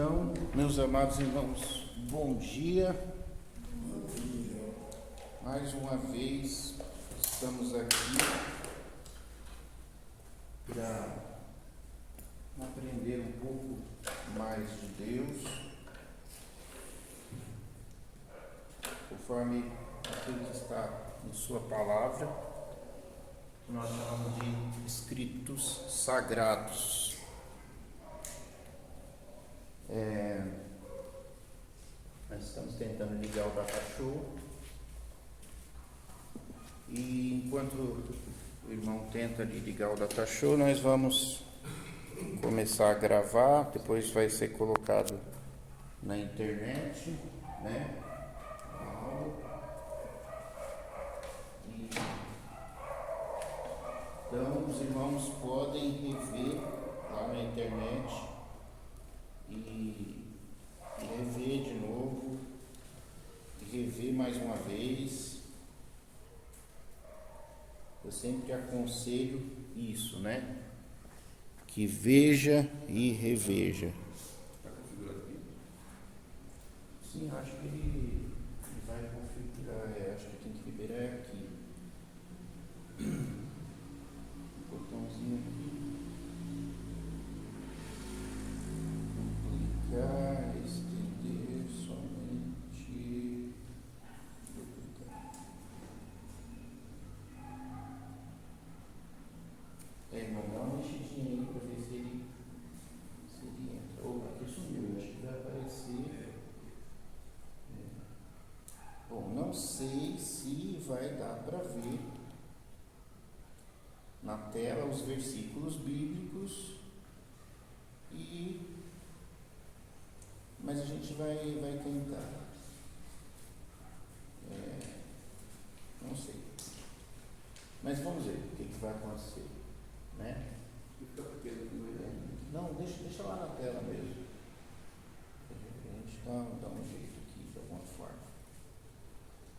Então, meus amados irmãos, bom dia. Mais uma vez estamos aqui para aprender um pouco mais de Deus, conforme aquilo que está em sua palavra, que nós chamamos de escritos sagrados. Nós estamos tentando ligar o data show e enquanto o irmão tenta ligar o data show, nós vamos começar a gravar, depois vai ser colocado na internet, né? Então os irmãos podem rever lá na internet e rever de novo, e rever mais uma vez. Eu sempre aconselho isso, né? Que veja e reveja. Está configurado aqui? Sim, acho que ele vai configurar, acho que tem que liberar aqui. Botãozinho aqui. Duplicar, estender, somente duplicar. Irmão, dá uma mexidinha aí para ver se ele entra. Ou aqui sumiu, acho que vai aparecer. Bom, não sei se vai dar para ver na tela os versículos bíblicos, mas a gente vai tentar. Não sei. Mas vamos ver o que vai acontecer, né? Fica pequeno aqui no meio. Não, deixa lá na tela mesmo. A gente dá um jeito aqui de alguma forma.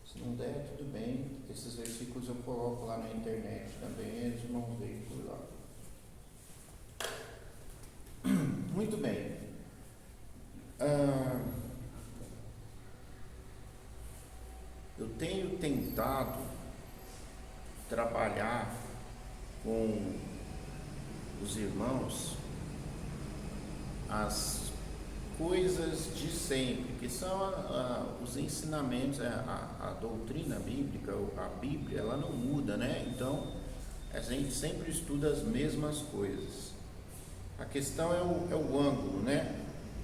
Se não der, tudo bem. Esses versículos eu coloco lá na internet também, os irmãos veem por lá. Muito bem. Eu tenho tentado trabalhar com os irmãos as coisas de sempre, que são os ensinamentos, a doutrina bíblica, a Bíblia, ela não muda, né? Então, a gente sempre estuda as mesmas coisas. A questão é o ângulo, né?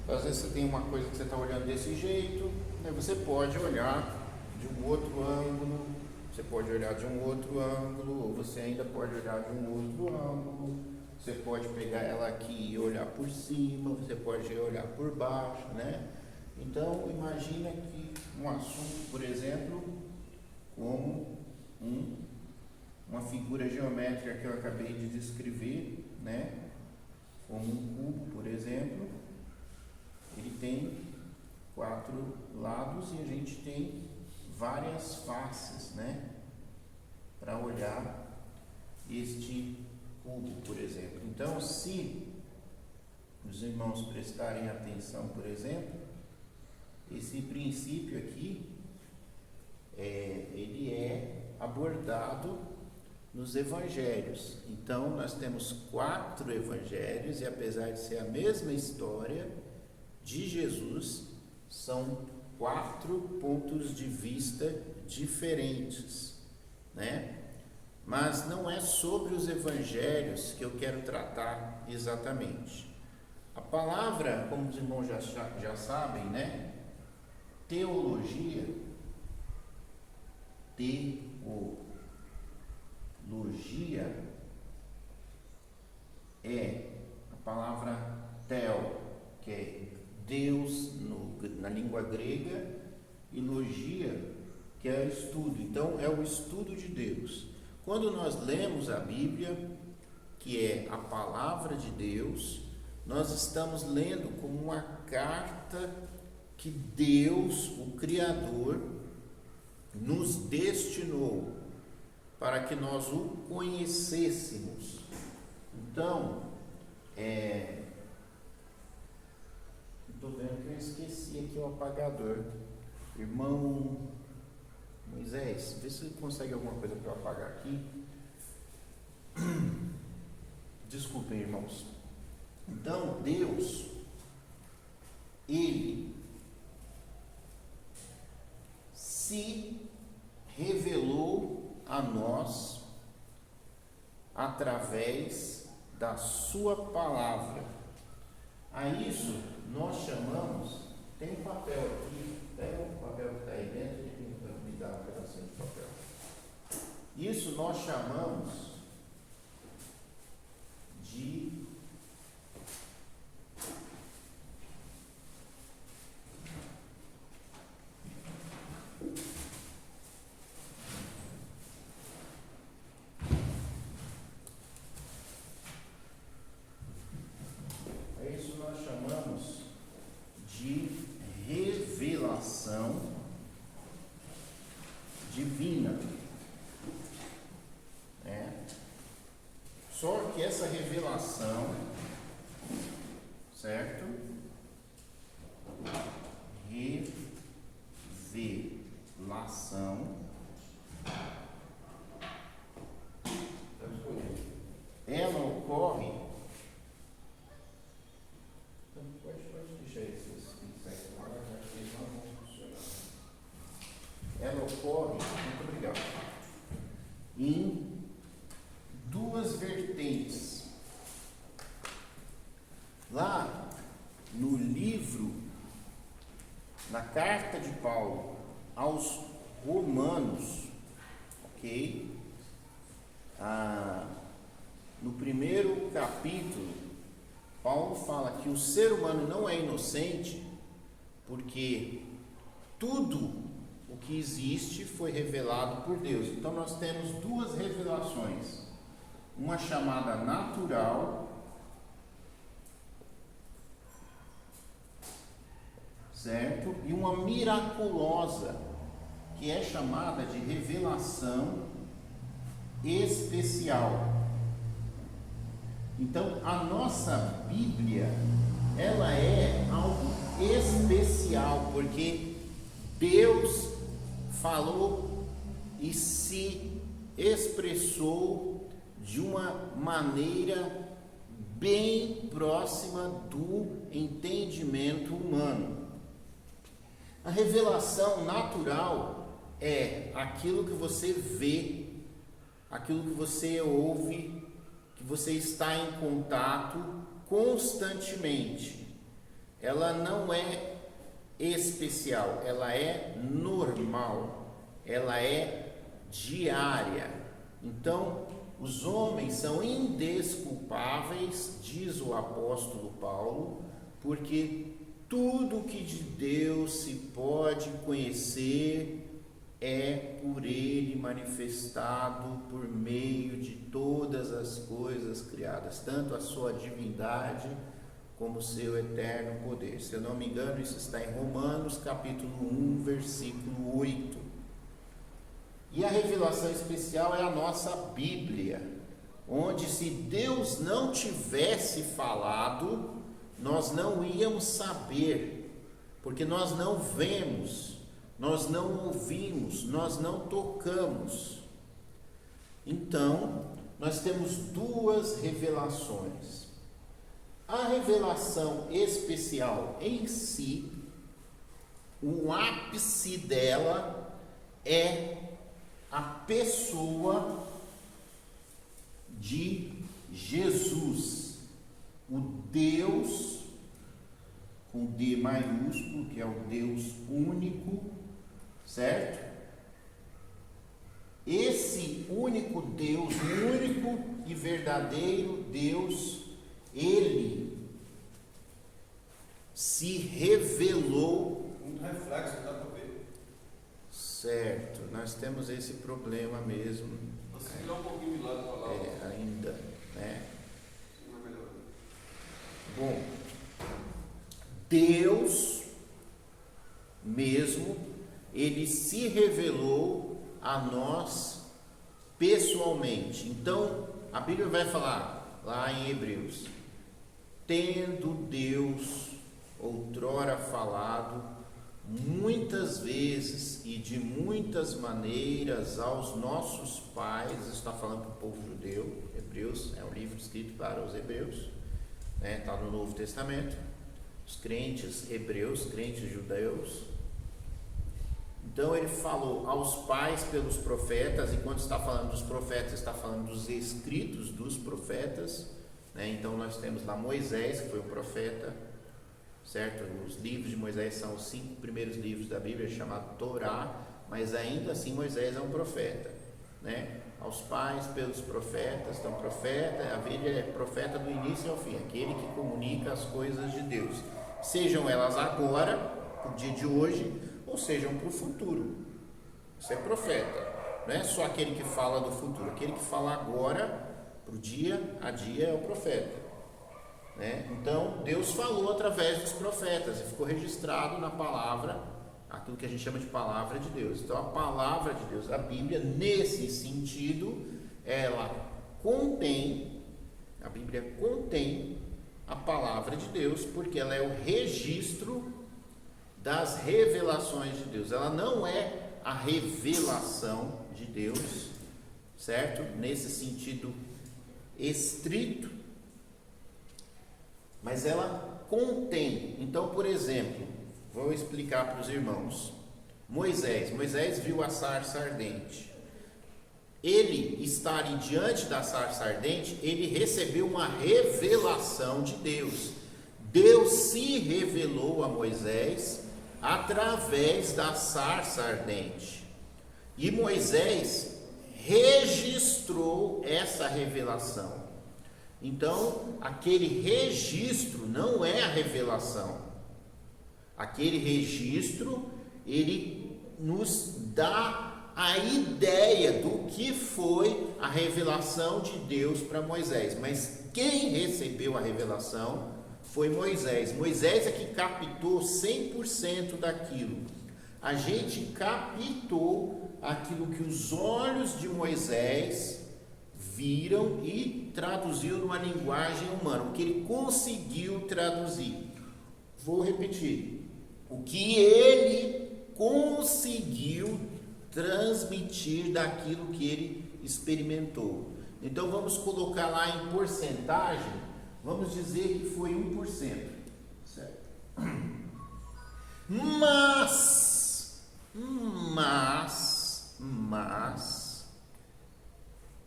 Às vezes você tem uma coisa que você está olhando desse jeito, né? Você pode olhar de um outro ângulo, você pode olhar de um outro ângulo, ou você ainda pode olhar de um outro ângulo. Você pode pegar ela aqui e olhar por cima, você pode olhar por baixo, né? Então, imagina que um assunto, por exemplo, como uma figura geométrica que eu acabei de descrever, né? Como um cubo, por exemplo, ele tem 4 lados e a gente tem várias faces, né? Para olhar este cubo, por exemplo. Então, se os irmãos prestarem atenção, por exemplo, esse princípio aqui, ele é abordado nos evangelhos. Então, nós temos 4 evangelhos e apesar de ser a mesma história de Jesus, são 4 pontos de vista diferentes, né? Mas não é sobre os evangelhos que eu quero tratar exatamente. A palavra, como os irmãos já sabem, né? Teologia é a palavra theo, que é Deus na língua grega, e logia, que é estudo. Então, é o estudo de Deus. Quando nós lemos a Bíblia, que é a palavra de Deus, nós estamos lendo como uma carta que Deus, o Criador, nos destinou para que nós o conhecêssemos. Então, Estou vendo que eu esqueci aqui o apagador. Irmão Moisés, vê se consegue alguma coisa para eu apagar aqui. Desculpem, irmãos. Então, Deus, Ele se revelou a nós através da sua palavra. A isso nós chamamos, tem um papel aqui, pega o papel que está aí dentro e me dá um pedacinho de papel. Isso nós chamamos de revelação divina. Só que essa revelação, certo? Revelação, ela ocorre. Pode deixar esses insetos lá, acho que eles não vão funcionar. Ela ocorre, muito obrigado, em duas vertentes. Lá no livro, na carta de Paulo aos Romanos, ok? No primeiro capítulo, Paulo fala que o ser humano não é inocente, porque tudo o que existe foi revelado por Deus. Então nós temos duas revelações, uma chamada natural, certo? E uma miraculosa, que é chamada de revelação especial. Então, a nossa Bíblia, ela é algo especial, porque Deus falou e se expressou de uma maneira bem próxima do entendimento humano. A revelação natural é aquilo que você vê, aquilo que você ouve, que você está em contato constantemente. Ela não é especial, ela é normal, ela é diária. Então, os homens são indesculpáveis, diz o apóstolo Paulo, porque tudo que de Deus se pode conhecer é por Ele manifestado por meio de todas as coisas criadas, tanto a sua divindade como o seu eterno poder. Se eu não me engano, isso está em Romanos capítulo 1, versículo 8. E a revelação especial é a nossa Bíblia, onde se Deus não tivesse falado, nós não íamos saber, porque nós não vemos, nós não ouvimos, nós não tocamos. Então, nós temos duas revelações. A revelação especial em si, o ápice dela é a pessoa de Jesus, o Deus com D maiúsculo, que é o Deus único, certo? Esse único Deus, único e verdadeiro Deus, Ele se revelou. Um reflexo, dá para ver. Certo, nós temos esse problema mesmo. Você virar um pouquinho de lado para lá. Ainda, né? Não é melhor. Bom, Deus mesmo, Ele se revelou a nós pessoalmente. Então, a Bíblia vai falar lá em Hebreus: tendo Deus outrora falado muitas vezes e de muitas maneiras aos nossos pais, está falando para o povo judeu, Hebreus, é um livro escrito para os hebreus, está no Novo Testamento, os crentes hebreus, crentes judeus. Então ele falou aos pais pelos profetas, e quando está falando dos profetas, está falando dos escritos dos profetas, Então nós temos lá Moisés, que foi um profeta, certo? Os livros de Moisés são os 5 primeiros livros da Bíblia, chamado Torá, mas ainda assim Moisés é um profeta, Aos pais pelos profetas, então profeta, a Bíblia é profeta do início ao fim, aquele que comunica as coisas de Deus, sejam elas agora, para o dia de hoje, ou sejam para o futuro. Isso é profeta, não é só aquele que fala do futuro, aquele que fala agora, para o dia a dia, é o profeta, Então Deus falou através dos profetas e ficou registrado na palavra, aquilo que a gente chama de palavra de Deus. Então a palavra de Deus, a Bíblia, nesse sentido, ela contém, a Bíblia contém a palavra de Deus, porque ela é o registro das revelações de Deus. Ela não é a revelação de Deus, certo? Nesse sentido estrito, mas ela contém. Então, por exemplo, vou explicar para os irmãos. Moisés viu a sarça ardente. Ele estar diante da sarça ardente, ele recebeu uma revelação de Deus. Deus se revelou a Moisés através da sarça ardente. E Moisés registrou essa revelação. Então, aquele registro não é a revelação. Aquele registro, ele nos dá a ideia do que foi a revelação de Deus para Moisés. Mas quem recebeu a revelação foi Moisés. Moisés é que captou 100% daquilo. A gente captou aquilo que os olhos de Moisés viram e traduziu numa linguagem humana, o que ele conseguiu traduzir. Vou repetir. O que ele conseguiu transmitir daquilo que ele experimentou. Então vamos colocar lá em porcentagem, vamos dizer que foi 1%, certo? Mas,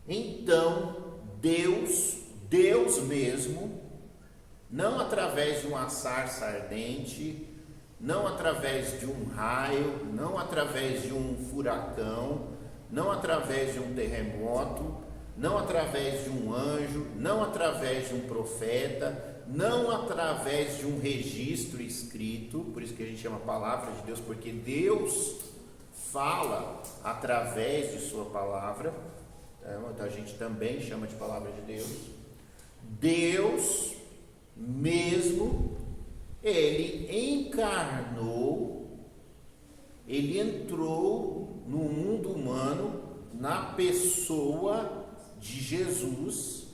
então Deus mesmo, não através de uma sarça ardente, não através de um raio, não através de um furacão, não através de um terremoto, não através de um anjo, não através de um profeta, não através de um registro escrito, por isso que a gente chama palavra de Deus, porque Deus fala através de sua palavra, então a gente também chama de palavra de Deus. Deus mesmo, ele encarnou, ele entrou no mundo humano na pessoa de Jesus.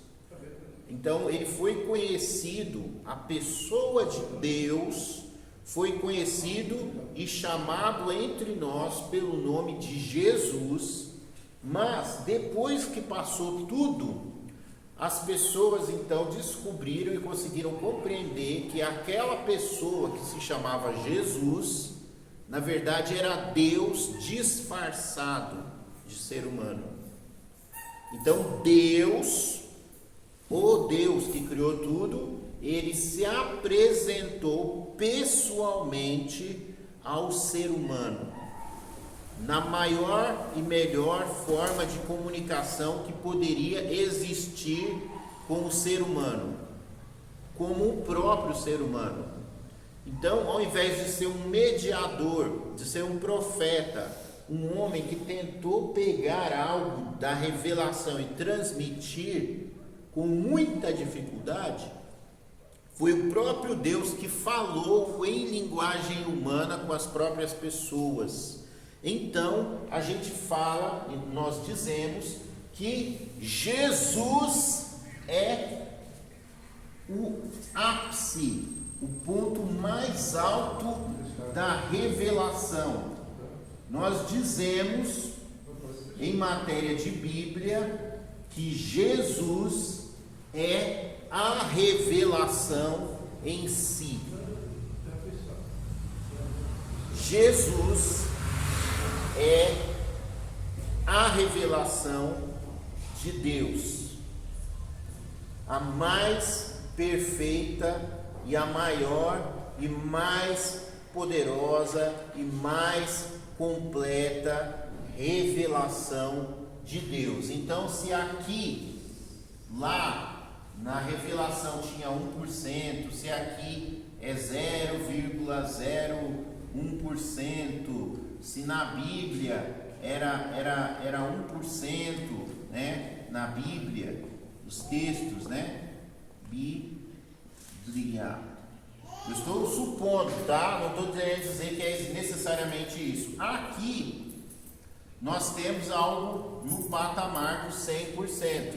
Então ele foi conhecido, a pessoa de Deus foi conhecido e chamado entre nós pelo nome de Jesus. Mas depois que passou tudo, as pessoas então descobriram e conseguiram compreender que aquela pessoa que se chamava Jesus, na verdade era Deus disfarçado de ser humano. Então Deus, o Deus que criou tudo, ele se apresentou pessoalmente ao ser humano, na maior e melhor forma de comunicação que poderia existir com o ser humano, como o próprio ser humano. Então, ao invés de ser um mediador, de ser um profeta, um homem que tentou pegar algo da revelação e transmitir com muita dificuldade, foi o próprio Deus que falou em linguagem humana com as próprias pessoas. Então, a gente fala, nós dizemos que Jesus é o ápice o ponto mais alto da revelação. Nós dizemos, em matéria de Bíblia, que Jesus é a revelação em si. Jesus é a revelação de Deus, a mais perfeita e a maior e mais poderosa e mais completa revelação de Deus. Então, se aqui, lá na revelação tinha 1%, se aqui é 0,01%, se na Bíblia era 1%, né? Na Bíblia, os textos, né? Bíblia. Eu estou supondo, tá? Não estou querendo dizer que é necessariamente isso. Aqui, nós temos algo no patamar do 100%.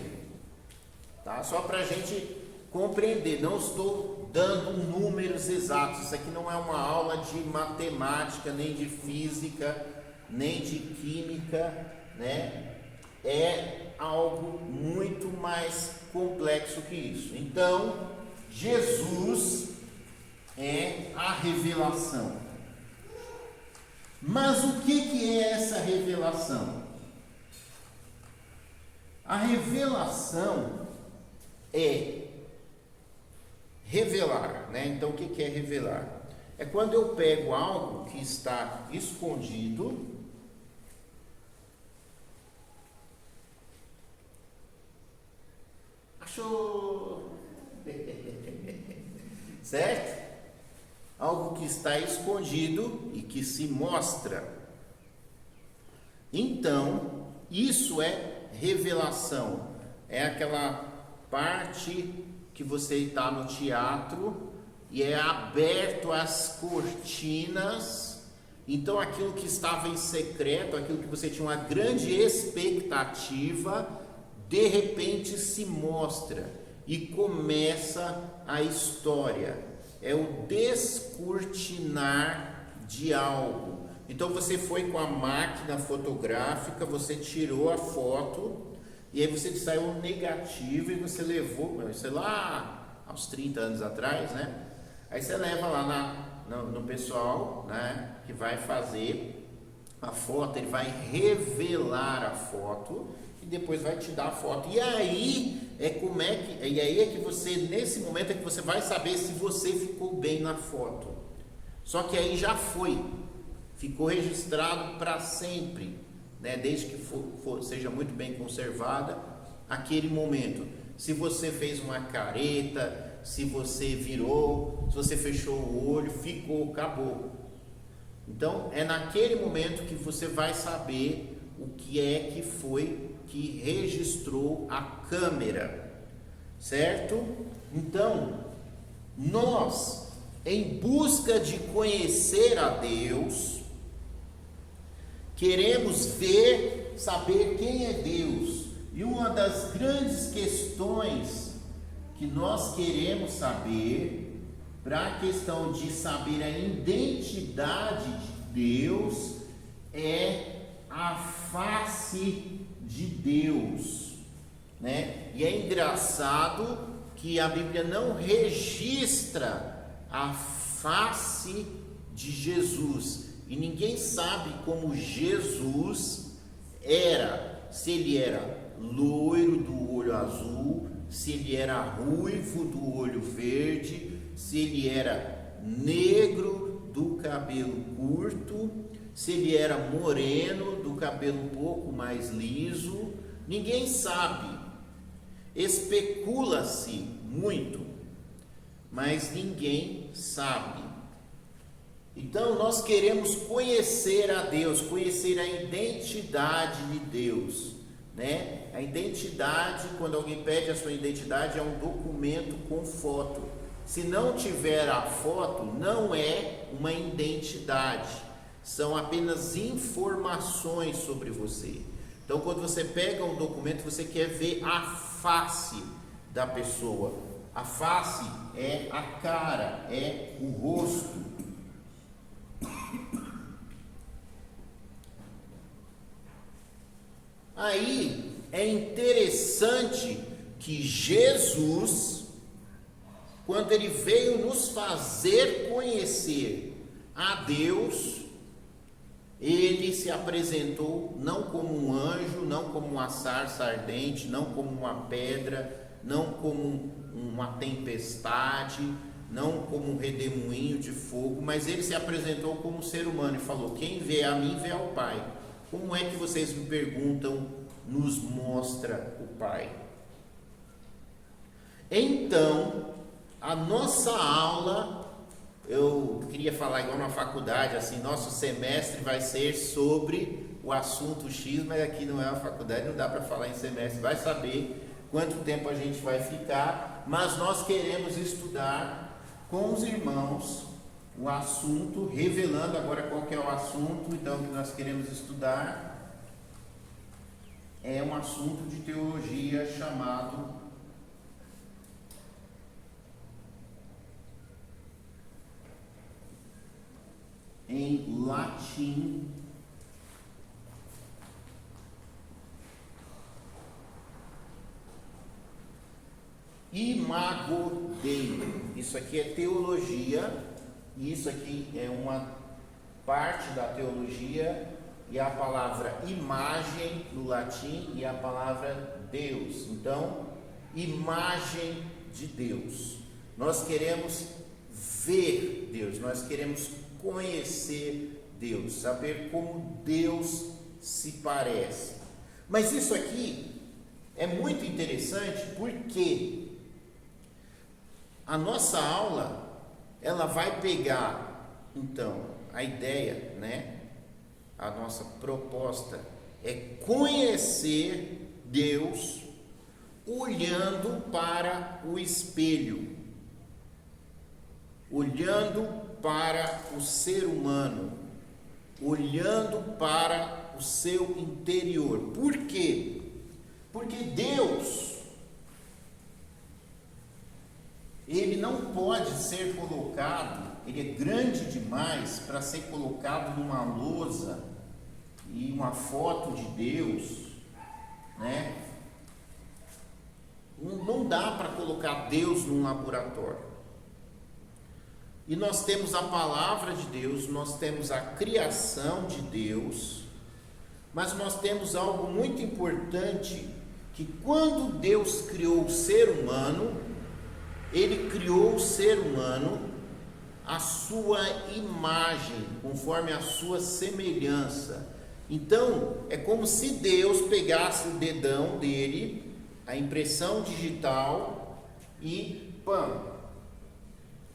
Tá? Só para a gente compreender. Não estou dando números exatos. Isso aqui não é uma aula de matemática, nem de física, nem de química, né? É algo muito mais complexo que isso. Então, Jesus é a revelação. Mas o que é essa revelação? A revelação é revelar, né? Então o que é revelar? É quando eu pego algo que está escondido certo? Algo que está escondido e que se mostra. Então, isso é revelação. É aquela parte que você está no teatro e é aberto as cortinas. Então, aquilo que estava em secreto, aquilo que você tinha uma grande expectativa, de repente se mostra e começa a história. É o descortinar de algo. Então você foi com a máquina fotográfica, você tirou a foto e aí você saiu um negativo e você levou, sei lá, aos 30 anos atrás, né? Aí você leva lá no pessoal, né, que vai fazer a foto, ele vai revelar a foto e depois vai te dar a foto. E aí é que você, nesse momento é que você vai saber se você ficou bem na foto. Só que aí já ficou registrado para sempre, né? Desde que seja muito bem conservada aquele momento. Se você fez uma careta, se você virou, se você fechou o olho, acabou. Então é naquele momento que você vai saber o que é que foi que registrou a câmera, certo? Então, nós, em busca de conhecer a Deus, queremos saber quem é Deus. E uma das grandes questões que nós queremos saber, para a questão de saber a identidade de Deus, é a face de Deus, né? E é engraçado que a Bíblia não registra a face de Jesus, e ninguém sabe como Jesus era, se ele era loiro do olho azul, se ele era ruivo do olho verde, se ele era negro do cabelo curto, se ele era moreno, do cabelo um pouco mais liso. Ninguém sabe. Especula-se muito, mas ninguém sabe. Então nós queremos conhecer a Deus, conhecer a identidade de Deus, né? A identidade, quando alguém pede a sua identidade, é um documento com foto. Se não tiver a foto, não é uma identidade. São apenas informações sobre você. Então, quando você pega um documento, você quer ver a face da pessoa. A face é a cara, é o rosto. Aí é interessante que Jesus, quando ele veio nos fazer conhecer a Deus, ele se apresentou não como um anjo, não como uma sarça ardente, não como uma pedra, não como uma tempestade, não como um redemoinho de fogo, mas ele se apresentou como um ser humano e falou: quem vê a mim, vê ao Pai. Como é que vocês me perguntam, nos mostra o Pai? Então, a nossa aula, eu queria falar igual na faculdade, assim, nosso semestre vai ser sobre o assunto X, mas aqui não é uma faculdade, não dá para falar em semestre, vai saber quanto tempo a gente vai ficar, mas nós queremos estudar com os irmãos o assunto, revelando agora qual que é o assunto. Então, o que nós queremos estudar é um assunto de teologia chamado em latim Imago Dei. Isso aqui é teologia, e isso aqui é uma parte da teologia, e a palavra imagem no latim e a palavra Deus. Então, imagem de Deus. Nós queremos ver Deus, nós queremos conhecer Deus, saber como Deus se parece. Mas isso aqui é muito interessante porque a nossa aula, ela vai pegar, então, a ideia, né? A nossa proposta é conhecer Deus olhando para o espelho, olhando para o ser humano, olhando para o seu interior. Por quê? Porque Deus, ele não pode ser colocado, ele é grande demais para ser colocado numa lousa e uma foto de Deus, né? Não dá para colocar Deus num laboratório. E nós temos a palavra de Deus, nós temos a criação de Deus, mas nós temos algo muito importante, que quando Deus criou o ser humano, Ele criou o ser humano à sua imagem, conforme a sua semelhança. Então, é como se Deus pegasse o dedão dele, a impressão digital, e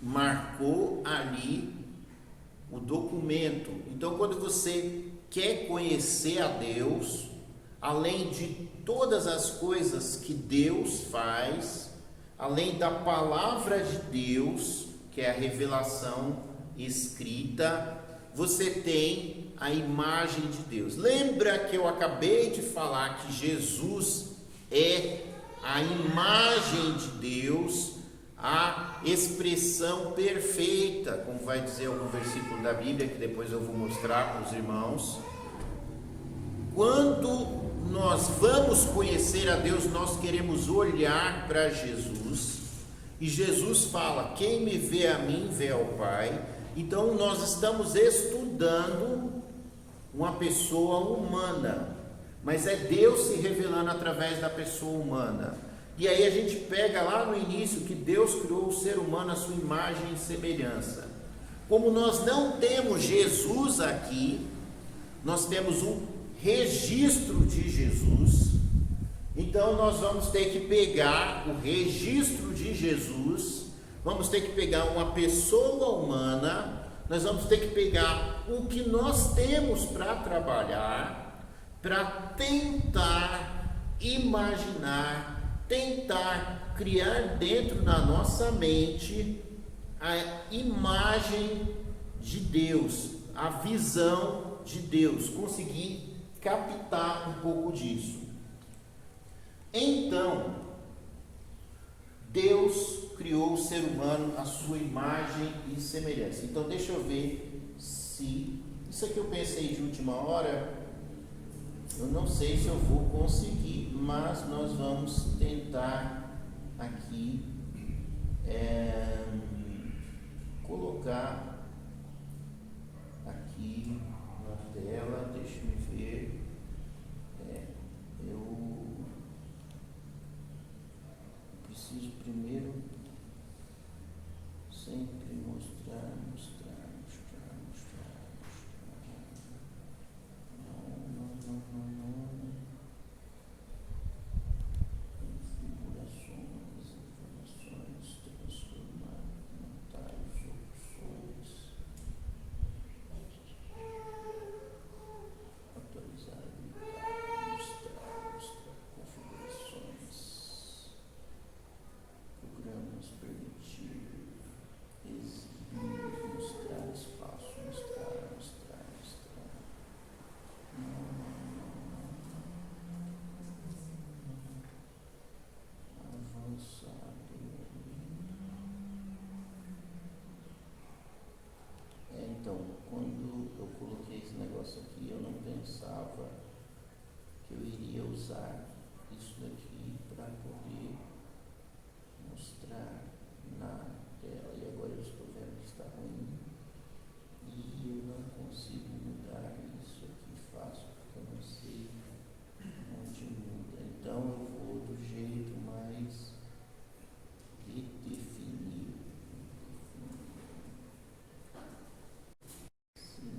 marcou ali o documento. Então, quando você quer conhecer a Deus, além de todas as coisas que Deus faz, além da palavra de Deus, que é a revelação escrita, você tem a imagem de Deus. Lembra que eu acabei de falar que Jesus é a imagem de Deus, a expressão perfeita, como vai dizer algum versículo da Bíblia, que depois eu vou mostrar para os irmãos. Quando nós vamos conhecer a Deus, nós queremos olhar para Jesus, e Jesus fala: quem me vê a mim, vê ao Pai. Então nós estamos estudando uma pessoa humana, mas é Deus se revelando através da pessoa humana. E aí a gente pega lá no início que Deus criou o ser humano à sua imagem e semelhança. Como nós não temos Jesus aqui, nós temos um registro de Jesus, então nós vamos ter que pegar o registro de Jesus, vamos ter que pegar uma pessoa humana, nós vamos ter que pegar o que nós temos para trabalhar, para tentar imaginar, tentar criar dentro da nossa mente a imagem de Deus, a visão de Deus, conseguir captar um pouco disso. Então, Deus criou o ser humano à sua imagem e semelhança. Então deixa eu ver se isso aqui eu pensei de última hora. Eu não sei se eu vou conseguir, mas nós vamos tentar aqui colocar aqui na tela. Deixa eu ver. Eu preciso primeiro sempre mostrar. Não. Configurações, informações, transformar, comentários, opções, atualizar, mostrar, configurações, programas, permitir, exibir, mostrar espaço, mostrar. Avançado. Então, quando eu coloquei esse negócio aqui, eu não pensava que eu iria usar isso daqui para poder mostrar na tela. E agora eu estou vendo que está ruim e eu não consigo mudar isso aqui fácil, porque eu não sei onde muda. Então eu vou do jeito mais definir. Sim.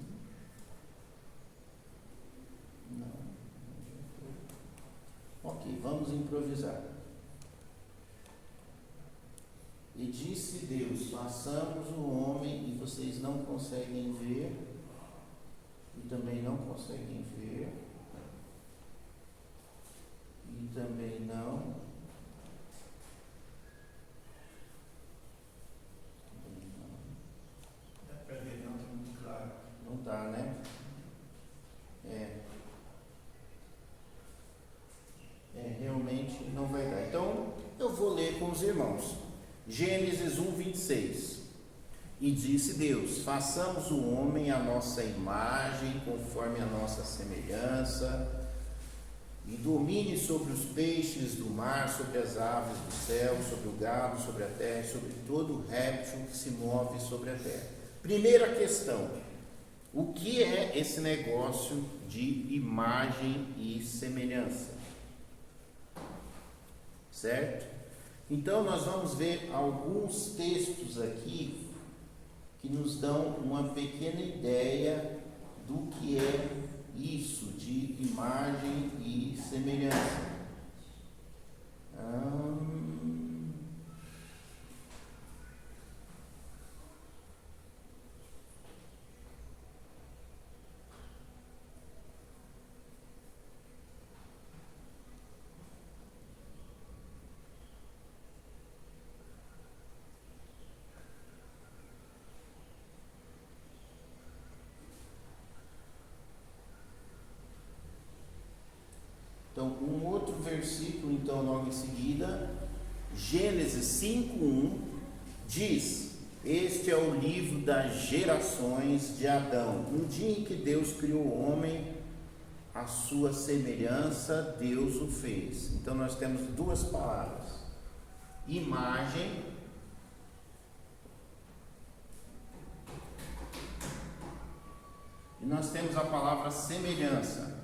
Não adiantou. Ok, vamos improvisar. E disse Deus: façamos o homem, e vocês não conseguem ver, e também não conseguem ver, e também não. Não tá, né? Realmente não vai dar. Então, eu vou ler com os irmãos. Gênesis 1:26. E disse Deus: façamos o homem à nossa imagem, conforme a nossa semelhança, e domine sobre os peixes do mar, sobre as aves do céu, sobre o gado, sobre a terra, e sobre todo réptil que se move sobre a terra. Primeira questão: o que é esse negócio de imagem e semelhança? Certo? Então nós vamos ver alguns textos aqui que nos dão uma pequena ideia do que é isso de imagem e semelhança. Então, um outro versículo, então, logo em seguida, Gênesis 5:1, diz: este é o livro das gerações de Adão. Um dia em que Deus criou o homem, à sua semelhança, Deus o fez. Então, nós temos duas palavras: imagem e nós temos a palavra semelhança.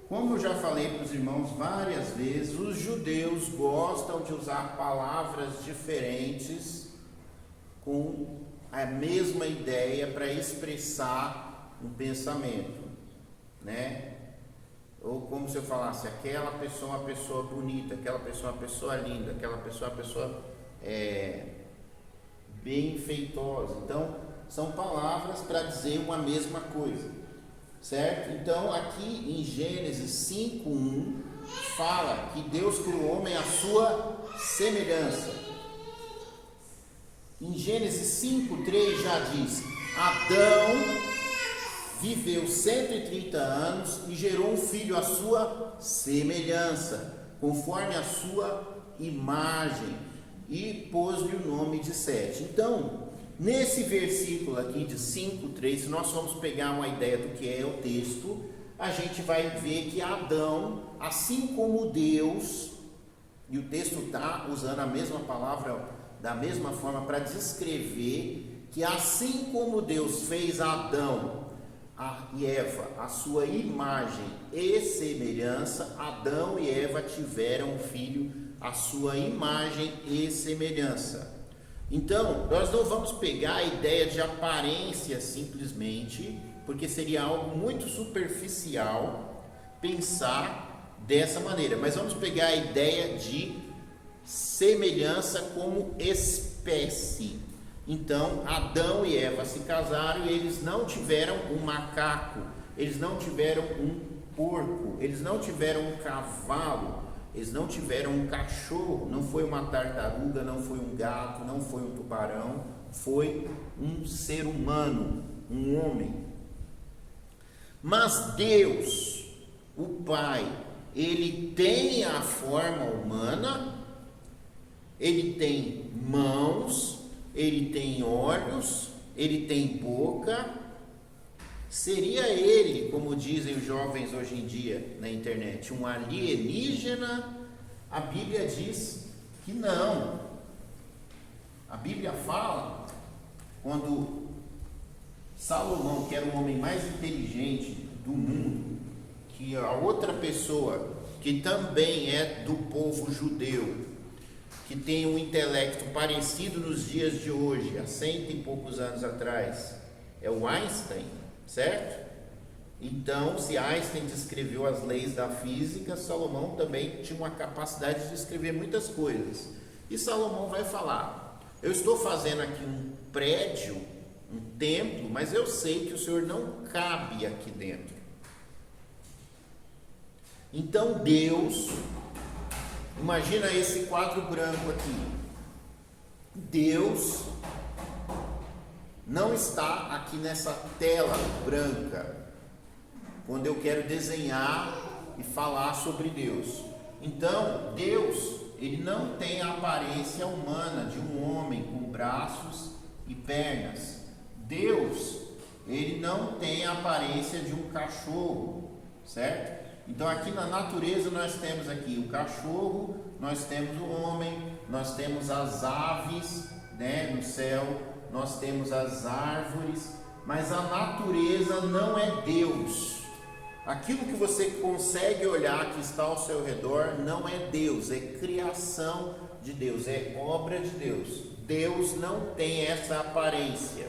Como eu já falei para os irmãos várias vezes, os judeus gostam de usar palavras diferentes com a mesma ideia para expressar um pensamento, né? Ou como se eu falasse, aquela pessoa é uma pessoa bonita, aquela pessoa é uma pessoa linda, aquela pessoa é uma pessoa bem feitosa. Então, são palavras para dizer uma mesma coisa. Certo? Então, aqui em Gênesis 5:1, fala que Deus criou o homem à sua semelhança. Em Gênesis 5:3 já diz: Adão viveu 130 anos e gerou um filho à sua semelhança, conforme a sua imagem e pôs-lhe o nome de Sete. Então, nesse versículo aqui de 5:3, se nós formos pegar uma ideia do que é o texto, a gente vai ver que Adão, assim como Deus, e o texto está usando a mesma palavra da mesma forma para descrever que assim como Deus fez Adão e Eva a sua imagem e semelhança, Adão e Eva tiveram um filho a sua imagem e semelhança. Então, nós não vamos pegar a ideia de aparência simplesmente, porque seria algo muito superficial pensar dessa maneira, mas vamos pegar a ideia de semelhança como espécie. Então, Adão e Eva se casaram e eles não tiveram um macaco, eles não tiveram um porco, eles não tiveram um cavalo, eles não tiveram um cachorro, não foi uma tartaruga, não foi um gato, não foi um tubarão, foi um ser humano, um homem. Mas Deus, o Pai, ele tem a forma humana, ele tem mãos, ele tem olhos, ele tem boca. Seria ele, como dizem os jovens hoje em dia na internet, um alienígena? A Bíblia diz que não. A Bíblia fala, quando Salomão, que era o homem mais inteligente do mundo, que a outra pessoa, que também é do povo judeu, que tem um intelecto parecido nos dias de hoje, há 100 e poucos anos atrás, é o Einstein, certo? Então, se Einstein descreveu as leis da física, Salomão também tinha uma capacidade de escrever muitas coisas. E Salomão vai falar: eu estou fazendo aqui um prédio, um templo, mas eu sei que o Senhor não cabe aqui dentro. Então Deus, imagina esse quadro branco aqui. Deus não está aqui nessa tela branca quando eu quero desenhar e falar sobre Deus. Então, Deus, ele não tem a aparência humana de um homem com braços e pernas. Deus, ele não tem a aparência de um cachorro, certo? Então aqui na natureza nós temos aqui o cachorro, nós temos o homem, nós temos as aves, né, no céu, nós temos as árvores, mas a natureza não é Deus. Aquilo que você consegue olhar que está ao seu redor não é Deus, é criação de Deus, é obra de Deus. Deus não tem essa aparência.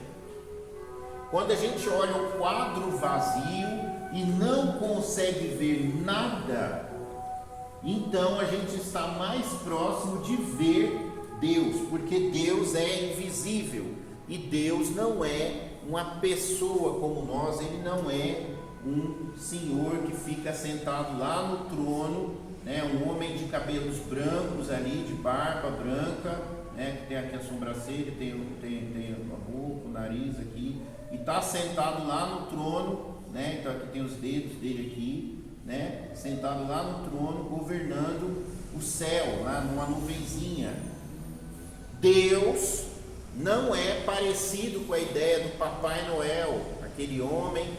Quando a gente olha um quadro vazio e não consegue ver nada, então a gente está mais próximo de ver Deus, porque Deus é invisível e Deus não é uma pessoa como nós, ele não é um senhor que fica sentado lá no trono, né, um homem de cabelos brancos ali, de barba branca, né, que tem aqui a sobrancelha, tem a boca, o nariz aqui, e está sentado lá no trono, né? Então aqui tem os dedos dele aqui, né? Sentado lá no trono, governando o céu, lá numa nuvenzinha. Deus não é parecido com a ideia do Papai Noel, aquele homem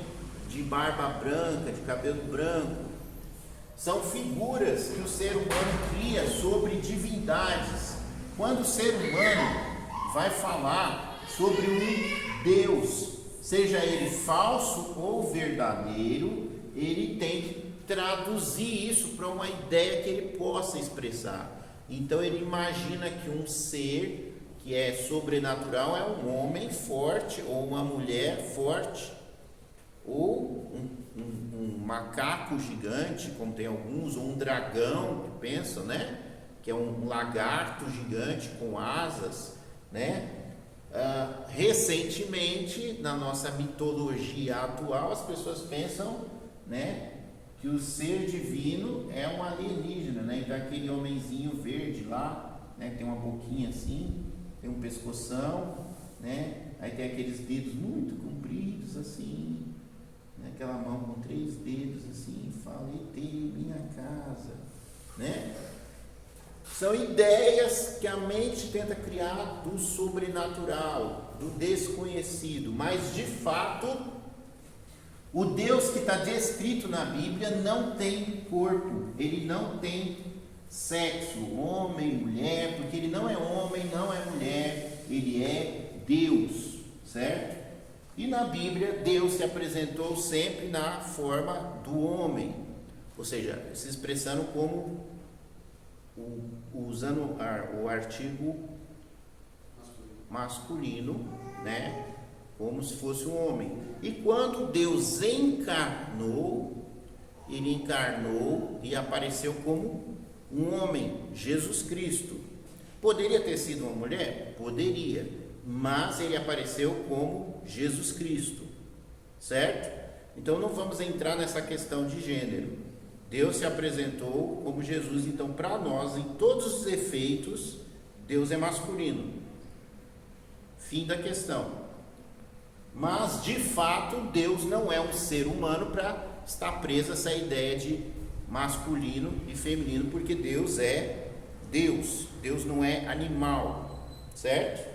de barba branca, de cabelo branco. São figuras que o ser humano cria sobre divindades. Quando o ser humano vai falar sobre um Deus, seja ele falso ou verdadeiro, ele tem que traduzir isso para uma ideia que ele possa expressar. Então ele imagina que um ser que é sobrenatural é um homem forte, ou uma mulher forte, ou um macaco gigante, como tem alguns, ou um dragão, que pensam, né? Que é um lagarto gigante com asas, né? Recentemente, na nossa mitologia atual, as pessoas pensam, né, que o ser divino é um alienígena, né? Então aquele homenzinho verde lá, né, tem uma boquinha assim, tem um pescoção, né? Aí tem aqueles dedos muito compridos assim, né? Aquela mão com 3 dedos assim, fala: ET, minha casa, né? São ideias que a mente tenta criar do sobrenatural, do desconhecido, mas de fato, o Deus que está descrito na Bíblia não tem corpo, ele não tem sexo, homem, mulher, porque ele não é homem, não é mulher, ele é Deus, certo? E na Bíblia, Deus se apresentou sempre na forma do homem, ou seja, se expressando como, usando o artigo masculino, né? Como se fosse um homem. E quando Deus encarnou, ele encarnou e apareceu como um homem, Jesus Cristo. Poderia ter sido uma mulher? Poderia, mas ele apareceu como Jesus Cristo, certo? Então não vamos entrar nessa questão de gênero. Deus se apresentou como Jesus, então para nós, em todos os efeitos, Deus é masculino. Fim da questão. Mas de fato, Deus não é um ser humano para estar preso a essa ideia de masculino e feminino, porque Deus é Deus. Deus não é animal, certo?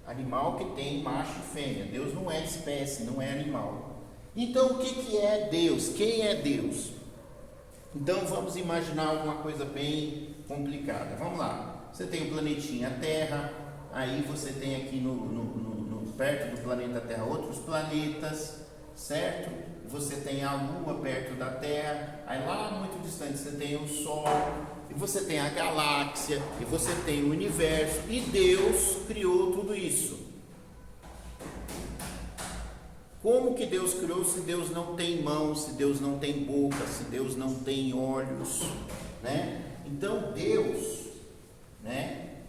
Animal que tem macho e fêmea. Deus não é espécie, não é animal. Então o que é Deus? Quem é Deus? Então vamos imaginar alguma coisa bem complicada. Vamos lá. Você tem o planetinha Terra, aí você tem aqui perto do planeta Terra outros planetas, certo? Você tem a Lua perto da Terra, aí lá muito distante você tem o Sol, e você tem a galáxia, e você tem o universo, e Deus criou tudo isso. Como que Deus criou se Deus não tem mãos, se Deus não tem boca, se Deus não tem olhos, né? Então Deus, né?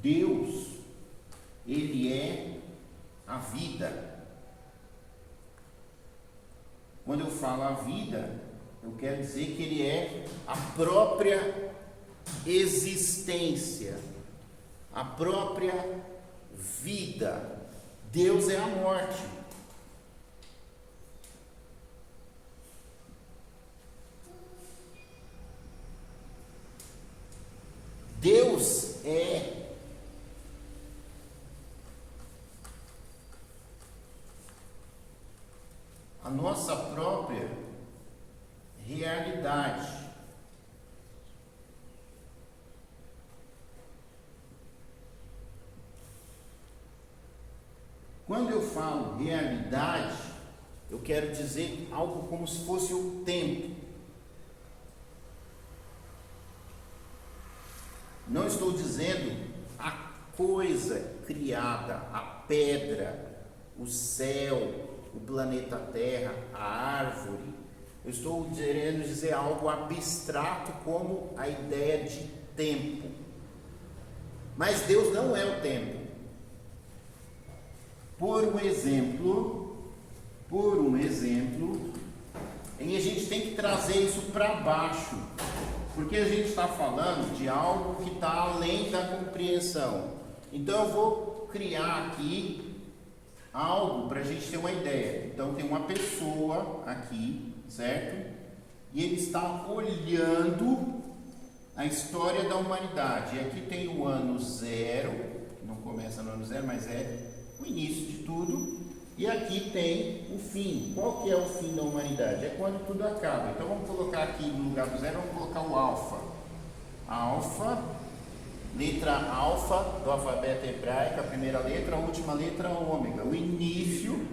Deus, ele é a vida. Quando eu falo a vida, eu quero dizer que ele é a própria existência, a própria vida. Deus é a morte. Deus é a nossa própria realidade. Quando eu falo realidade, eu quero dizer algo como se fosse o tempo. Não estou dizendo a coisa criada, a pedra, o céu, o planeta Terra, a árvore. Eu estou querendo dizer algo abstrato como a ideia de tempo. Mas Deus não é o tempo. Por um exemplo, e a gente tem que trazer isso para baixo, porque a gente está falando de algo que está além da compreensão. Então eu vou criar aqui algo para a gente ter uma ideia. Então tem uma pessoa aqui, certo? E ele está olhando a história da humanidade. E aqui tem o ano zero, não começa no ano zero, mas é o início de tudo. E aqui tem o fim. Qual que é o fim da humanidade? É quando tudo acaba. Então vamos colocar aqui no lugar do zero, vamos colocar o alfa. Alfa, letra alfa do alfabeto hebraico, a primeira letra, a última letra ômega, o início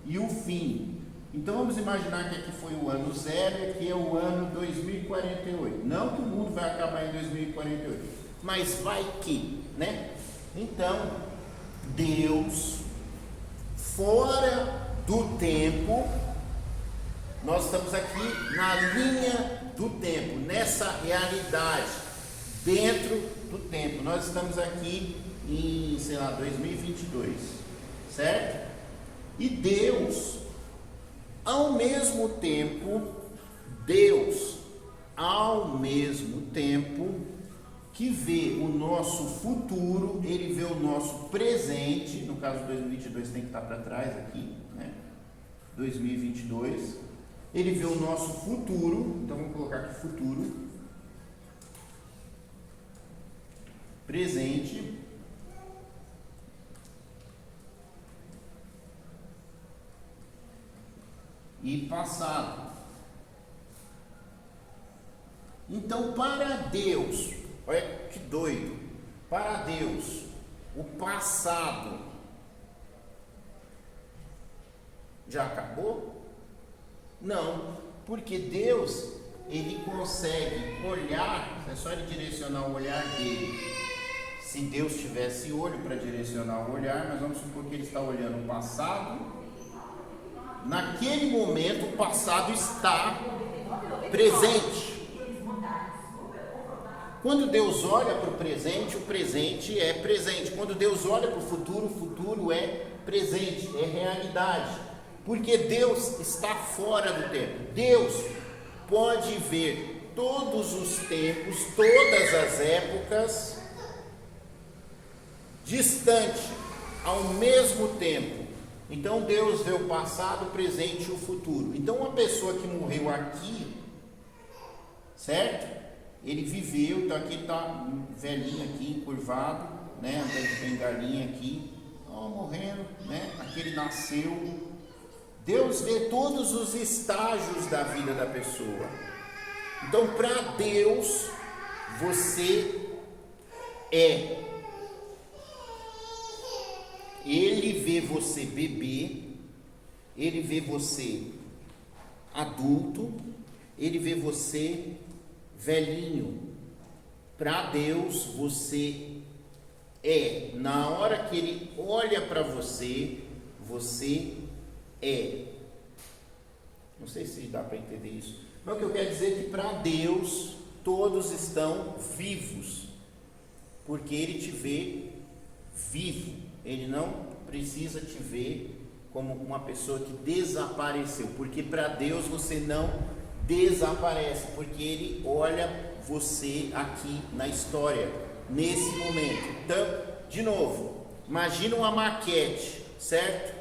e o fim. Então vamos imaginar que aqui foi o ano zero e aqui é o ano 2048. Não que o mundo vai acabar em 2048, mas vai que, né? Então, Deus, fora do tempo, nós estamos aqui na linha do tempo, nessa realidade, dentro do tempo. Nós estamos aqui em, 2022, certo? E Deus, ao mesmo tempo que vê o nosso futuro, ele vê o nosso presente, no caso 2022 tem que estar para trás aqui, né? 2022, ele vê o nosso futuro, então vamos colocar aqui futuro, presente e passado. Então, para Deus, olha que doido, para Deus, o passado já acabou? Não, porque Deus, ele consegue olhar, é só ele direcionar o olhar dele. Se Deus tivesse olho para direcionar o olhar, nós vamos supor que ele está olhando o passado. Naquele momento, o passado está presente. Quando Deus olha para o presente é presente. Quando Deus olha para o futuro é presente, é realidade. Porque Deus está fora do tempo. Deus pode ver todos os tempos, todas as épocas, distante, ao mesmo tempo. Então Deus vê o passado, o presente e o futuro. Então uma pessoa que morreu aqui, certo? Ele viveu, então aqui está velhinho aqui, encurvado, né? Andando de bengalinha aqui, morrendo, né? Aquele nasceu. Deus vê todos os estágios da vida da pessoa. Então, para Deus, você é. Ele vê você bebê, ele vê você adulto, ele vê você velhinho. Para Deus, você é. Na hora que ele olha para você, você é. Não sei se dá para entender isso. Mas o que eu quero dizer é que para Deus todos estão vivos, porque Ele te vê vivo. Ele não precisa te ver como uma pessoa que desapareceu, porque para Deus você não desaparece, porque Ele olha você aqui na história, nesse momento. Então, de novo, imagina uma maquete, certo?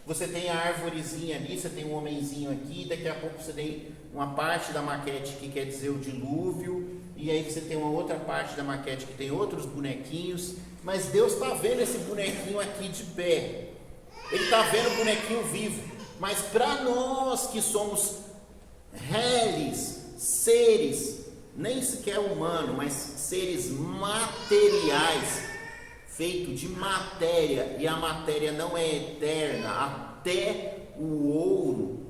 Você tem a árvorezinha ali, você tem um homenzinho aqui, daqui a pouco você tem uma parte da maquete que quer dizer o dilúvio, e aí você tem uma outra parte da maquete que tem outros bonequinhos, mas Deus está vendo esse bonequinho aqui de pé, Ele está vendo o bonequinho vivo, mas para nós que somos réis, seres, nem sequer humanos, mas seres materiais, feito de matéria, e a matéria não é eterna, até o ouro,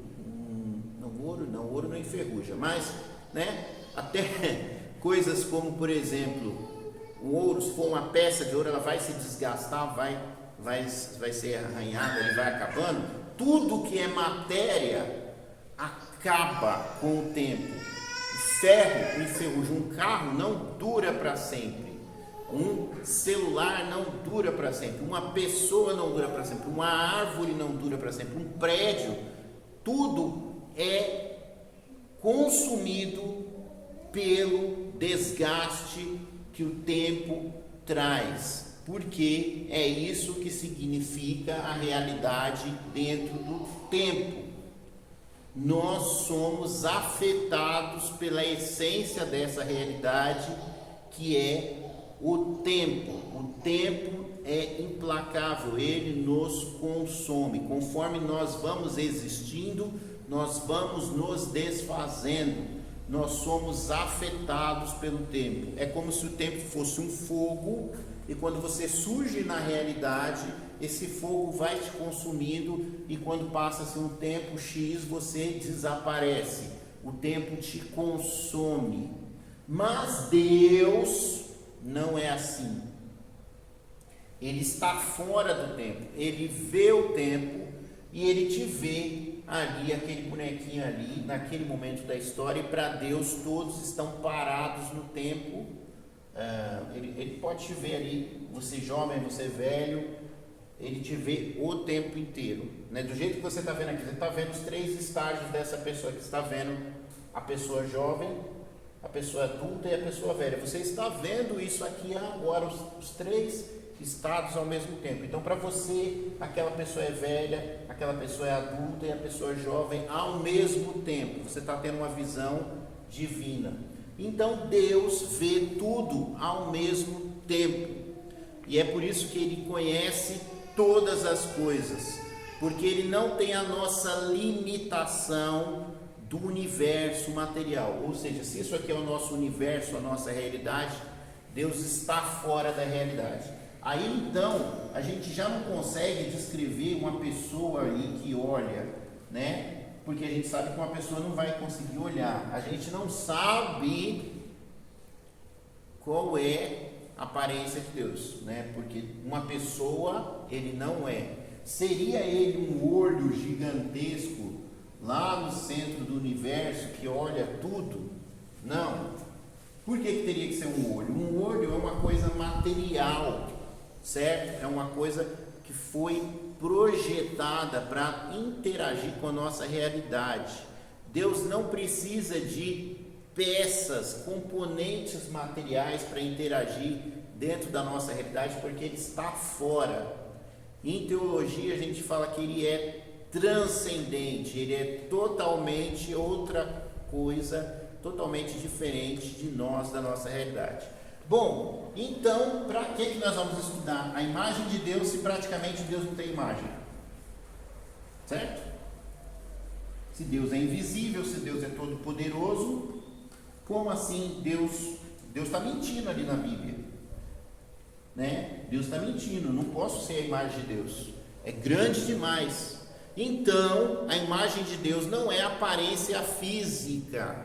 o ouro não enferruja, mas, né, até coisas como, por exemplo, o ouro, se for uma peça de ouro, ela vai se desgastar, vai ser arranhada, ele vai acabando. Tudo que é matéria acaba com o tempo. O ferro enferruja, um carro não dura para sempre. Um celular não dura para sempre, uma pessoa não dura para sempre, uma árvore não dura para sempre, um prédio, tudo é consumido pelo desgaste que o tempo traz, porque é isso que significa a realidade dentro do tempo. Nós somos afetados pela essência dessa realidade, que é o tempo. O tempo é implacável, ele nos consome. Conforme nós vamos existindo, nós vamos nos desfazendo. Nós somos afetados pelo tempo. É como se o tempo fosse um fogo, e quando você surge na realidade, esse fogo vai te consumindo, e quando passa-se um tempo X, você desaparece. O tempo te consome. Mas Deus não é assim. Ele está fora do tempo. Ele vê o tempo e ele te vê ali, aquele bonequinho ali, naquele momento da história. E para Deus todos estão parados no tempo. Ele pode te ver ali, você jovem, você velho. Ele te vê o tempo inteiro, né? Do jeito que você está vendo aqui, você está vendo os 3 estágios dessa pessoa aqui. Você está vendo a pessoa jovem, a pessoa adulta e a pessoa velha. Você está vendo isso aqui agora, os 3 estados ao mesmo tempo. Então, para você, aquela pessoa é velha, aquela pessoa é adulta e a pessoa é jovem ao mesmo tempo. Você está tendo uma visão divina. Então Deus vê tudo ao mesmo tempo. E é por isso que Ele conhece todas as coisas, porque Ele não tem a nossa limitação do universo material. Ou seja, se isso aqui é o nosso universo, a nossa realidade, Deus está fora da realidade. Aí então, a gente já não consegue descrever uma pessoa ali que olha, né? Porque a gente sabe que uma pessoa não vai conseguir olhar. A gente não sabe qual é a aparência de Deus, né? Porque uma pessoa, Ele não é. Seria Ele um olho gigantesco lá no centro do universo que olha tudo? Não. Por que teria que ser um olho? Um olho é uma coisa material, certo? É uma coisa que foi projetada para interagir com a nossa realidade. Deus não precisa de peças, componentes materiais para interagir dentro da nossa realidade, porque Ele está fora. Em teologia a gente fala que Ele é transcendente, Ele é totalmente outra coisa, totalmente diferente de nós, da nossa realidade. Bom, então, para que nós vamos estudar a imagem de Deus se praticamente Deus não tem imagem? Certo? Se Deus é invisível, se Deus é todo poderoso, como assim Deus está mentindo ali na Bíblia? Né? Deus está mentindo, não posso ser a imagem de Deus, é grande demais. Então, a imagem de Deus não é aparência física,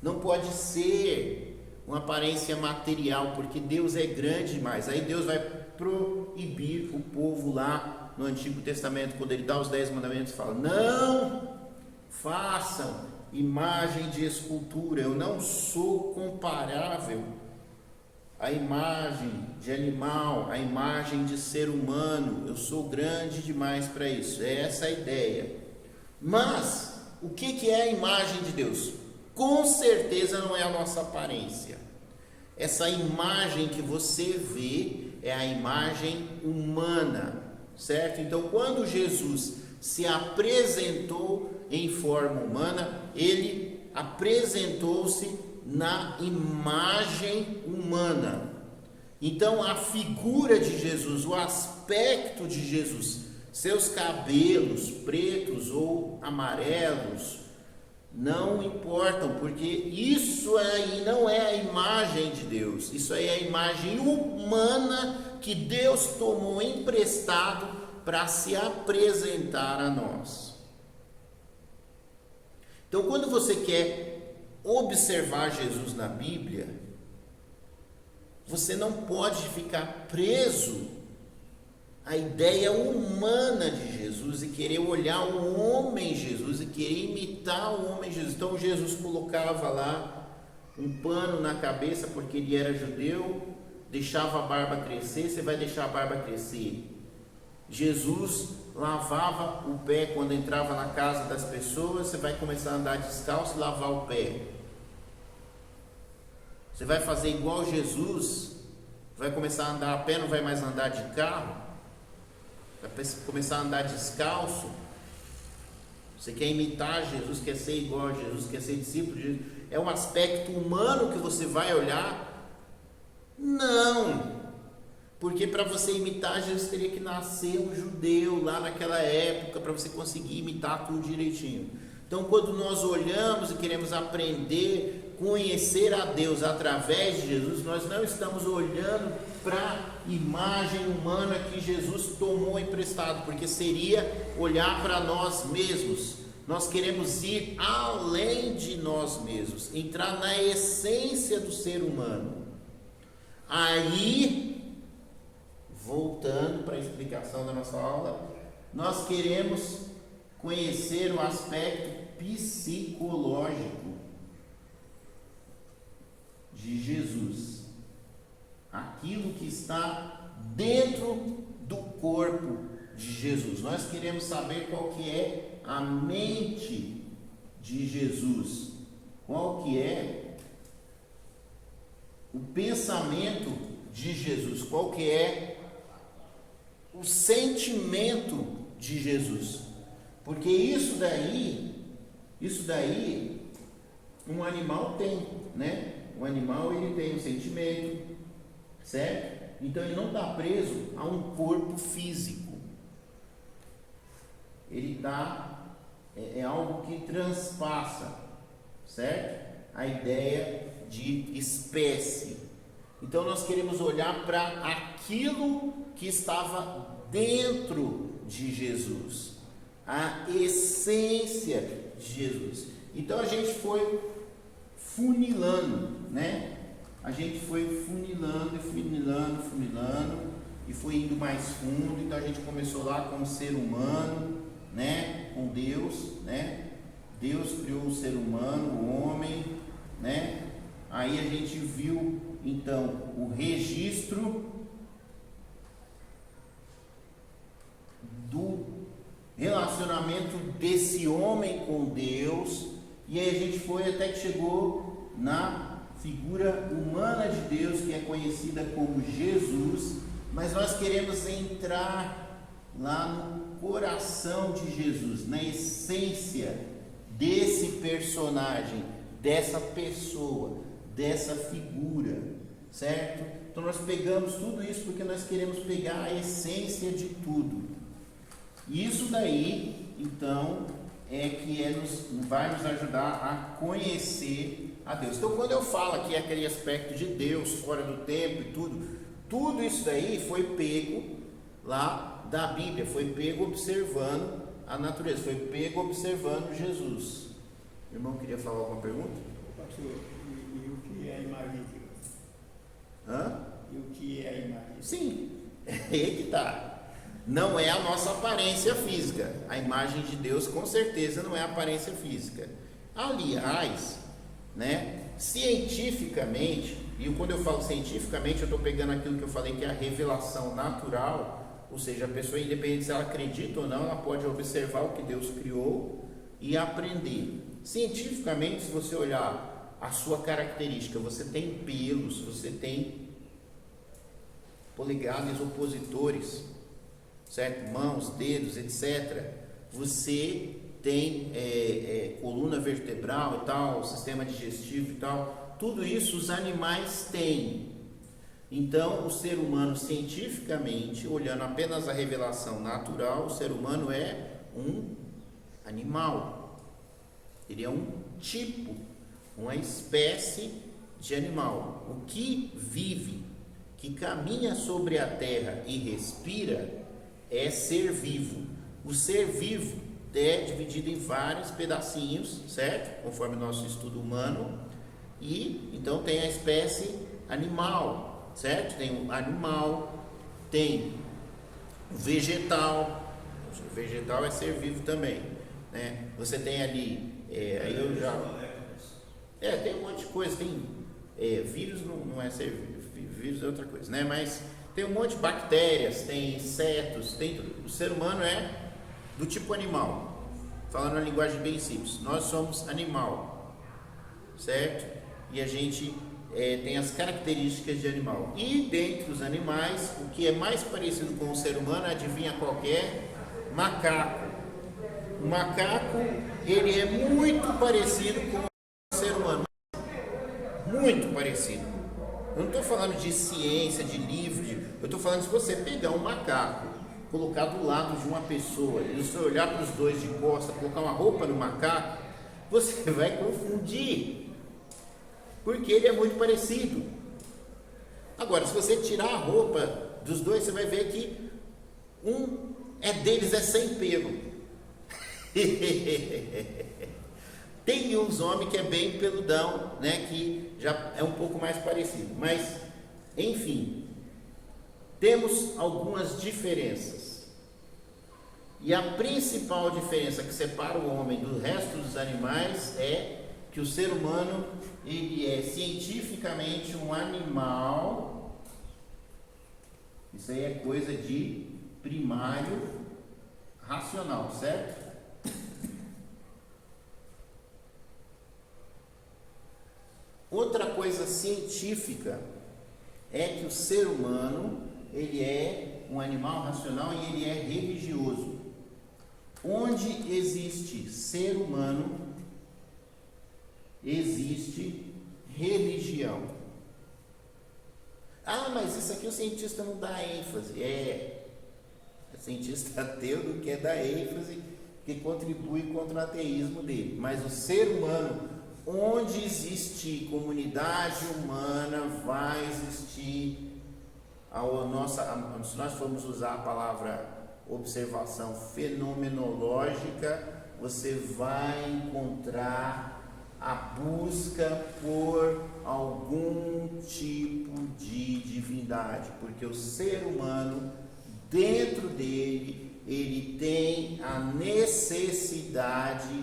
não pode ser uma aparência material, porque Deus é grande demais. Aí Deus vai proibir o povo lá no Antigo Testamento, quando Ele dá os 10 mandamentos, fala: não façam imagem de escultura, eu não sou comparável à imagem de animal, à imagem de ser humano, eu sou grande demais para isso. É essa a ideia. Mas o que é a imagem de Deus? Com certeza não é a nossa aparência. Essa imagem que você vê é a imagem humana, certo? Então, quando Jesus se apresentou em forma humana, Ele apresentou-se na imagem humana. Então, a figura de Jesus, o aspecto de Jesus, seus cabelos pretos ou amarelos, não importam, porque isso aí não é a imagem de Deus, isso aí é a imagem humana que Deus tomou emprestado para se apresentar a nós. Então, quando você quer observar Jesus na Bíblia, você não pode ficar preso à ideia humana de Jesus e querer olhar o homem Jesus e querer imitar o homem Jesus. Então Jesus colocava lá um pano na cabeça porque ele era judeu, deixava a barba crescer. Você vai deixar a barba crescer? Jesus lavava o pé quando entrava na casa das pessoas. Você vai começar a andar descalço e lavar o pé? Você vai fazer igual Jesus? Vai começar a andar a pé, não vai mais andar de carro? Vai começar a andar descalço? Você quer imitar Jesus, quer ser igual a Jesus, quer ser discípulo de Jesus? É um aspecto humano que você vai olhar? Não, porque para você imitar Jesus teria que nascer um judeu lá naquela época para você conseguir imitar tudo direitinho. Então, quando nós olhamos e queremos aprender, conhecer a Deus através de Jesus, nós não estamos olhando para a imagem humana que Jesus tomou emprestado, porque seria olhar para nós mesmos. Nós queremos ir além de nós mesmos, entrar na essência do ser humano. Aí, voltando para a explicação da nossa aula, nós queremos conhecer o aspecto psicológico de Jesus, aquilo que está dentro do corpo de Jesus. Nós queremos saber qual que é a mente de Jesus, qual que é o pensamento de Jesus, qual que é o sentimento de Jesus, porque isso daí um animal tem, né? O animal ele tem um sentimento, certo? Então ele não está preso a um corpo físico. Ele está, é algo que transpassa, certo? A ideia de espécie. Então nós queremos olhar para aquilo que estava dentro de Jesus, a essência de Jesus. Então a gente foi funilando, né? A gente foi funilando e foi indo mais fundo. Então a gente começou lá com o ser humano, né? Com Deus, né? Deus criou o ser humano, o homem, né? Aí a gente viu então o registro do relacionamento desse homem com Deus, e aí a gente foi até que chegou na figura humana de Deus, que é conhecida como Jesus, mas nós queremos entrar lá no coração de Jesus, na essência desse personagem, dessa pessoa, dessa figura, certo? Então nós pegamos tudo isso porque nós queremos pegar a essência de tudo. Isso daí, então, é que vai nos ajudar a conhecer a Deus. Então, quando eu falo aqui aquele aspecto de Deus fora do tempo e tudo isso daí foi pego lá da Bíblia, foi pego observando a natureza, foi pego observando Jesus. O irmão queria falar alguma pergunta? Pastor, e o que é a imagem de Deus? Hã? E o que é a imagem de Deus? Sim, é aí que está. Não é a nossa aparência física. A imagem de Deus com certeza não é a aparência física. Aliás, né, cientificamente, e quando eu falo cientificamente, eu estou pegando aquilo que eu falei que é a revelação natural, ou seja, a pessoa, independente se ela acredita ou não, ela pode observar o que Deus criou e aprender. Cientificamente, se você olhar a sua característica, você tem pelos, você tem polegadas opositores, certo? Mãos, dedos, etc. Você tem coluna vertebral e tal, sistema digestivo e tal. Tudo isso os animais têm. Então, o ser humano, cientificamente, olhando apenas a revelação natural, o ser humano é um animal. Ele é um tipo, uma espécie de animal. O que vive, que caminha sobre a terra e respira, é ser vivo. O ser vivo é dividido em vários pedacinhos, certo? Conforme o nosso estudo humano. E então tem a espécie animal, certo? Tem o animal, tem o vegetal. O vegetal é ser vivo também, né? Você tem ali, aí eu já... tem um monte de coisa, tem vírus, não é ser vivo, vírus é outra coisa, né? Mas tem um monte de bactérias, tem insetos, tem tudo. O ser humano é do tipo animal. Falando na linguagem bem simples, nós somos animal, certo? E a gente tem as características de animal. E dentre os animais, o que é mais parecido com o ser humano, adivinha qual que é? Macaco. O macaco, ele é muito parecido com o ser humano. Muito parecido. Eu não estou falando de ciência, de livro, eu estou falando de você pegar um macaco, colocar do lado de uma pessoa, e você olhar para os dois de costa, colocar uma roupa no macaco, você vai confundir, porque ele é muito parecido. Agora, se você tirar a roupa dos dois, você vai ver que um deles é sem pelo. Tem uns homens que é bem peludão, né, que já é um pouco mais parecido, mas, enfim, temos algumas diferenças. E a principal diferença que separa o homem do resto dos animais é que o ser humano, ele é cientificamente um animal. Isso aí é coisa de primário racional, certo? Outra coisa científica é que o ser humano, ele é um animal racional e ele é religioso. Onde existe ser humano, existe religião. Ah, mas isso aqui o cientista não dá ênfase. O cientista ateu não quer dar ênfase, que contribui contra o ateísmo dele. Mas o ser humano, onde existe comunidade humana, vai existir se nós formos usar a palavra observação fenomenológica, você vai encontrar a busca por algum tipo de divindade, porque o ser humano, dentro dele, ele tem a necessidade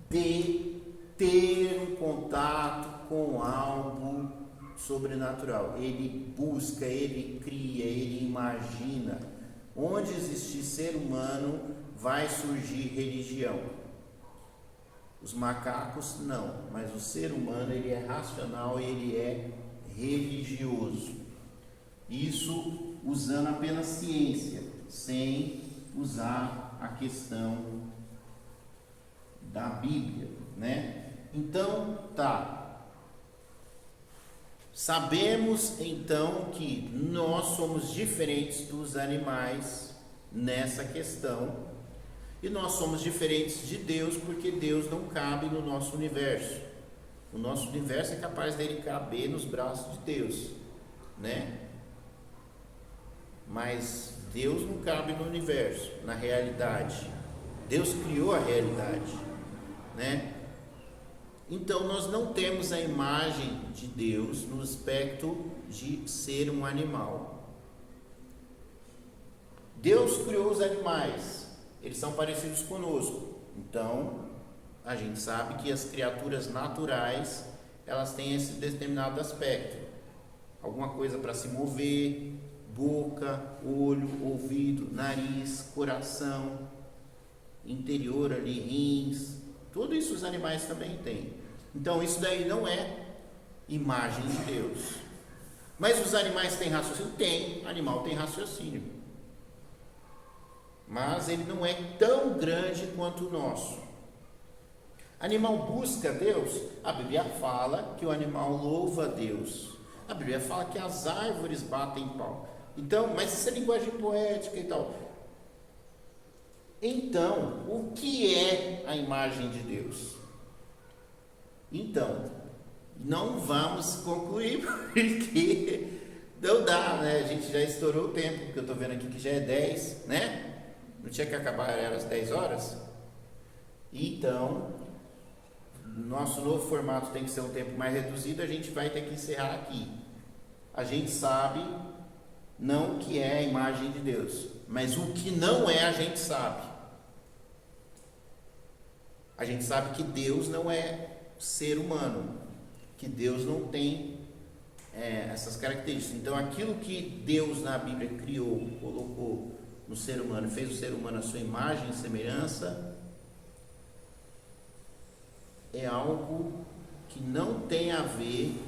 de ter um contato com algo sobrenatural. Ele busca, ele cria, ele imagina. Onde existir ser humano, vai surgir religião. Os macacos não, mas o ser humano, ele é racional, ele é religioso. Isso usando apenas ciência, sem usar a questão da Bíblia, né? Então, sabemos então que nós somos diferentes dos animais nessa questão, e nós somos diferentes de Deus porque Deus não cabe no nosso universo. O nosso universo é capaz dele caber nos braços de Deus, né? Mas Deus não cabe no universo, na realidade. Deus criou a realidade, né? Então nós não temos a imagem de Deus no aspecto de ser um animal. Deus criou os animais, eles são parecidos conosco. Então a gente sabe que as criaturas naturais, elas têm esse determinado aspecto, alguma coisa para se mover, boca, olho, ouvido, nariz, coração, interior ali, rins, tudo isso os animais também têm. Então isso daí não é imagem de Deus. Mas os animais têm raciocínio? Tem, animal tem raciocínio, mas ele não é tão grande quanto o nosso. Animal busca Deus? A Bíblia fala que o animal louva a Deus. A Bíblia fala que as árvores batem pau. Então, mas isso é linguagem poética e tal. Então, o que é a imagem de Deus? Então, não vamos concluir porque não dá, né? A gente já estourou o tempo, porque eu estou vendo aqui que já é 10, né? Não tinha que acabar, era às 10 horas? Então, nosso novo formato tem que ser um tempo mais reduzido, a gente vai ter que encerrar aqui. A gente sabe não o que é a imagem de Deus, mas o que não é a gente sabe. A gente sabe que Deus não é ser humano, que Deus não tem essas características. Então aquilo que Deus na Bíblia criou, colocou no ser humano, fez o ser humano a sua imagem e semelhança, é algo que não tem a ver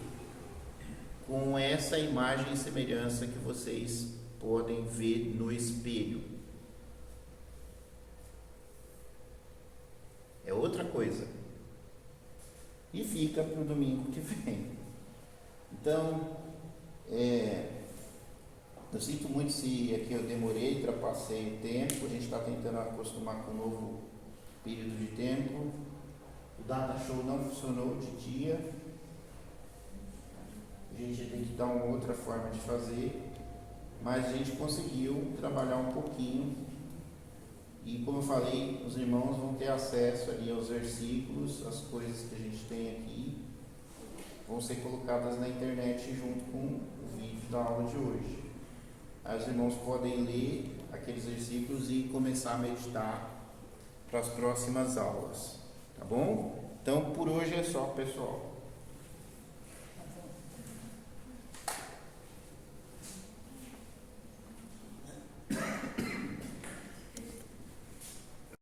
com essa imagem e semelhança que vocês podem ver no espelho. É outra coisa. E fica para o domingo que vem. Então, eu sinto muito se aqui eu demorei, ultrapassei o tempo. A gente está tentando acostumar com um novo período de tempo. O Data Show não funcionou de dia. A gente tem que dar uma outra forma de fazer, mas a gente conseguiu trabalhar um pouquinho. E como eu falei, os irmãos vão ter acesso ali aos versículos, as coisas que a gente tem aqui vão ser colocadas na internet junto com o vídeo da aula de hoje. Aí os irmãos podem ler aqueles versículos e começar a meditar para as próximas aulas, tá bom? Então por hoje é só, pessoal.